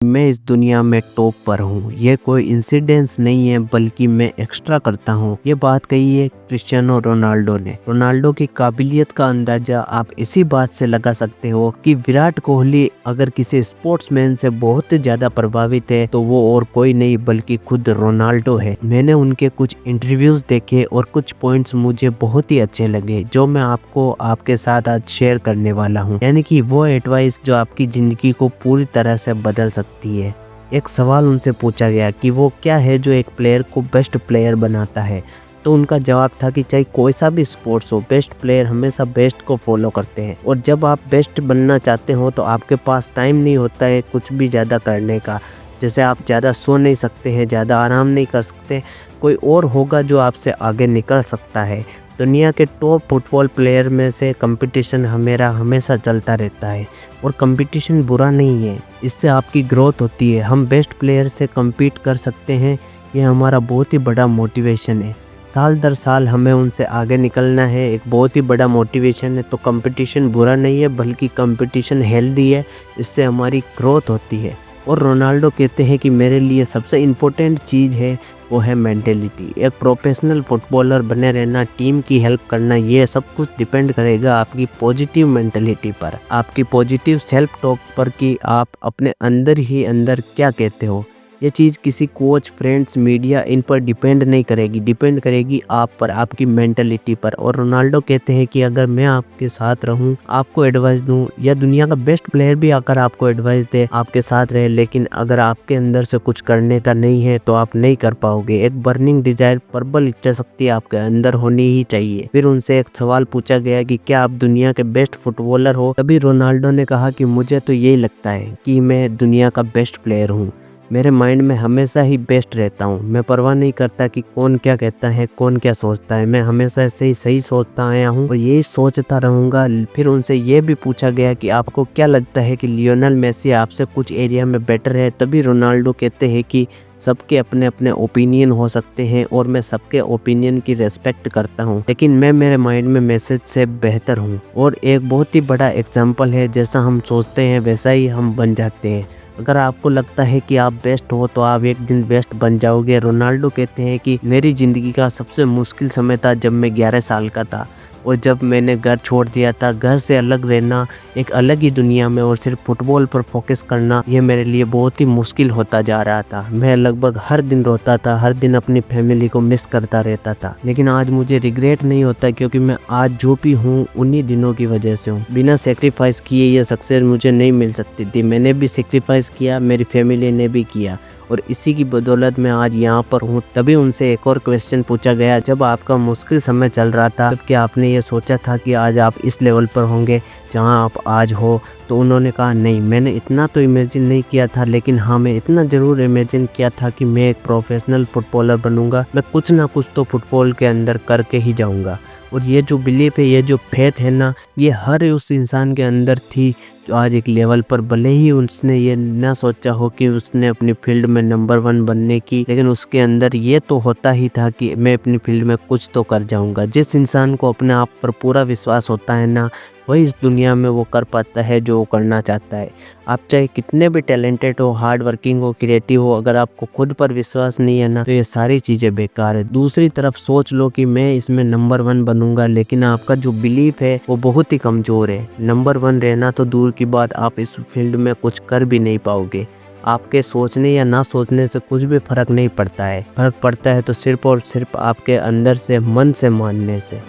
मैं इस दुनिया में टॉप पर हूँ। ये कोई इंसिडेंस नहीं है बल्कि मैं एक्स्ट्रा करता हूँ। ये बात कही है क्रिस्टियानो रोनाल्डो ने। रोनाल्डो की काबिलियत का अंदाजा आप इसी बात से लगा सकते हो कि विराट कोहली अगर किसी स्पोर्ट्समैन से बहुत ज्यादा प्रभावित है तो वो और कोई नहीं बल्कि खुद रोनाल्डो है। मैंने उनके कुछ इंटरव्यूज देखे और कुछ पॉइंट्स मुझे बहुत ही अच्छे लगे जो मैं आपको आपके साथ आज शेयर करने वाला हूँ। यानी कि वो एडवाइस जो आपकी जिंदगी को पूरी तरह से बदल सकती है। एक सवाल उनसे पूछा गया कि वो क्या है जो एक प्लेयर को बेस्ट प्लेयर बनाता है, तो उनका जवाब था कि चाहे कोई सा भी स्पोर्ट्स हो, बेस्ट प्लेयर हमेशा बेस्ट को फॉलो करते हैं। और जब आप बेस्ट बनना चाहते हो तो आपके पास टाइम नहीं होता है कुछ भी ज़्यादा करने का। जैसे आप ज़्यादा सो नहीं सकते हैं, ज़्यादा आराम नहीं कर सकते, कोई और होगा जो आपसे आगे निकल सकता है। दुनिया के टॉप फुटबॉल प्लेयर में से कंपटीशन हमेशा चलता रहता है और कंपटीशन बुरा नहीं है, इससे आपकी ग्रोथ होती है। हम बेस्ट प्लेयर से compete कर सकते हैं, ये हमारा बहुत ही बड़ा मोटिवेशन है। साल दर साल हमें उनसे आगे निकलना है, एक बहुत ही बड़ा मोटिवेशन है। तो कंपटीशन बुरा नहीं है बल्कि कंपटीशन हेल्दी है, इससे हमारी ग्रोथ होती है। और रोनाल्डो कहते हैं कि मेरे लिए सबसे इम्पोर्टेंट चीज़ है वो है मेंटेलिटी। एक प्रोफेशनल फुटबॉलर बने रहना, टीम की हेल्प करना, ये सब कुछ डिपेंड करेगा आपकी पॉजिटिव मेंटेलिटी पर, आपकी पॉजिटिव सेल्फ टॉक पर कि आप अपने अंदर ही अंदर क्या कहते हो। ये चीज़ किसी कोच, फ्रेंड्स, मीडिया इन पर डिपेंड नहीं करेगी, डिपेंड करेगी आप पर, आपकी मेंटलिटी पर। और रोनाल्डो कहते हैं कि अगर मैं आपके साथ रहूं, आपको एडवाइस दूं, या दुनिया का बेस्ट प्लेयर भी अगर आपको एडवाइस दे, आपके साथ रहे, लेकिन अगर आपके अंदर से कुछ करने का नहीं है तो आप नहीं कर पाओगे। एक बर्निंग डिजायर, प्रबल इच्छा शक्ति आपके अंदर होनी ही चाहिए। फिर उनसे एक सवाल पूछा गया कि क्या आप दुनिया के बेस्ट फुटबॉलर हो? तभी रोनाल्डो ने कहा कि मुझे तो यही लगता है कि मैं दुनिया का बेस्ट प्लेयर हूँ। मेरे माइंड में हमेशा ही बेस्ट रहता हूँ। मैं परवाह नहीं करता कि कौन क्या कहता है, कौन क्या सोचता है। मैं हमेशा ऐसे ही सही सोचता आया हूँ और यही सोचता रहूँगा। फिर उनसे ये भी पूछा गया कि आपको क्या लगता है कि लियोनेल मेसी आपसे कुछ एरिया में बेटर है? तभी रोनाल्डो कहते हैं कि सबके अपने अपने ओपिनियन हो सकते हैं और मैं सबके ओपिनियन की रेस्पेक्ट करता हूं, लेकिन मैं मेरे माइंड में मैसेज से बेहतर हूं। और एक बहुत ही बड़ा एग्जांपल है, जैसा हम सोचते हैं वैसा ही हम बन जाते हैं। अगर आपको लगता है कि आप बेस्ट हो तो आप एक दिन बेस्ट बन जाओगे। रोनाल्डो कहते हैं कि मेरी ज़िंदगी का सबसे मुश्किल समय था जब मैं 11 साल का था और जब मैंने घर छोड़ दिया था। घर से अलग रहना, एक अलग ही दुनिया में और सिर्फ फुटबॉल पर फोकस करना, ये मेरे लिए बहुत ही मुश्किल होता जा रहा था। मैं लगभग हर दिन रोता था, हर दिन अपनी फैमिली को मिस करता रहता था। लेकिन आज मुझे रिग्रेट नहीं होता क्योंकि मैं आज जो भी हूँ उन्हीं दिनों की वजह से हूँ। बिना सेक्रीफाइस किए ये सक्सेस मुझे नहीं मिल सकती थी। मैंने भी सेक्रीफाइस किया, मेरी फैमिली ने भी किया और इसी की बदौलत मैं आज यहाँ पर हूँ। तभी उनसे एक और क्वेश्चन पूछा गया, जब आपका मुश्किल समय चल रहा था तब क्या आपने ये सोचा था कि आज आप इस लेवल पर होंगे जहाँ आप आज हो? तो उन्होंने कहा नहीं, मैंने इतना तो इमेजिन नहीं किया था, लेकिन हाँ मैं इतना ज़रूर इमेजिन किया था कि मैं एक प्रोफेशनल फुटबॉलर बनूंगा। मैं कुछ ना कुछ तो फुटबॉल के अंदर करके ही जाऊंगा। और ये जो बिलीफ है, ये जो फेथ है ना, ये हर उस इंसान के अंदर थी जो आज एक लेवल पर, भले ही उसने ये ना सोचा हो कि उसने अपनी फील्ड में नंबर 1 बनने की, लेकिन उसके अंदर ये तो होता ही था कि मैं अपनी फील्ड में कुछ तो कर जाऊंगा। जिस इंसान को अपने आप पर पूरा विश्वास होता है ना, वही इस दुनिया में वो कर पाता है जो वो करना चाहता है। आप चाहे कितने भी टैलेंटेड हो, हार्ड वर्किंग हो, क्रिएटिव हो, अगर आपको खुद पर विश्वास नहीं है ना तो ये सारी चीज़ें बेकार है। दूसरी तरफ सोच लो कि मैं इसमें नंबर 1 बनूंगा, लेकिन आपका जो बिलीफ है वो बहुत ही कमज़ोर है। नंबर 1 रहना तो दूर की बात, आप इस फील्ड में कुछ कर भी नहीं पाओगे। आपके सोचने या ना सोचने से कुछ भी फर्क नहीं पड़ता है। फर्क पड़ता है तो सिर्फ और सिर्फ आपके अंदर से, मन से मानने से।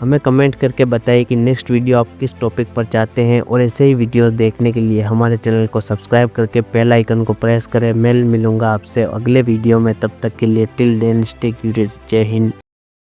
हमें कमेंट करके बताइए कि नेक्स्ट वीडियो आप किस टॉपिक पर चाहते हैं और ऐसे ही वीडियोस देखने के लिए हमारे चैनल को सब्सक्राइब करके बेल आइकन को प्रेस करें। मैं मिलूंगा आपसे अगले वीडियो में, तब तक के लिए टिल देन स्टे क्यूरियस। जय हिंद।